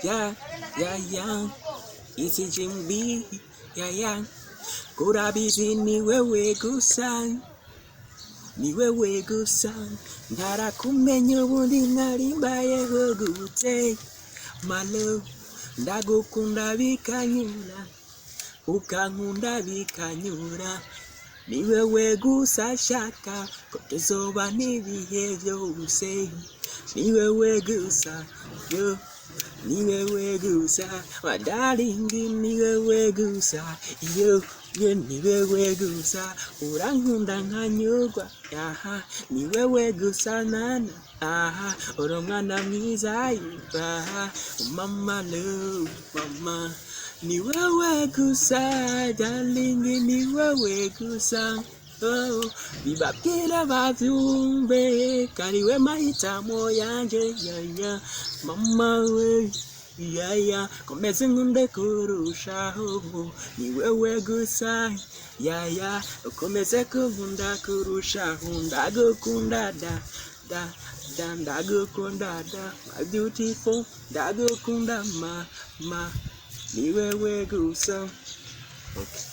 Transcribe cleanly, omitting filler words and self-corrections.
yeah, yeah, yeah. Isi jimbi, yeah, yeah. Kurabizi ni wewe gusa, ni wewe gusa. Ndarakumenya ubundi narimbayeho gute, my love. Ndagukunda bikanyura, ukankunda bikanyura. Ni wewe gusa shaka, ko tuzoba n'ibihe byose. Ni wewe gusa, yo. Ni wewe gusa, my darling, ni wewe gusa, yo. Ni wewe gusa, urankunda nkanyurwa, aha. Ni wewe gusa nana, aha. Uri umwana mwiza, aha. Mama love, mama. Ni wewe gusa, darling, ni wewe gusa. Oh, bibabwira bavyumve, kariwe mahitamo yanje, yaya. Mama we, yaya. Komeze nkunde kurushaho, ni wewe gusa, yaya. Komeze kunkunda kurushaho, ndagukunda ndagukunda my beautiful, ndagukunda ma, ni wewe gusa. Okay.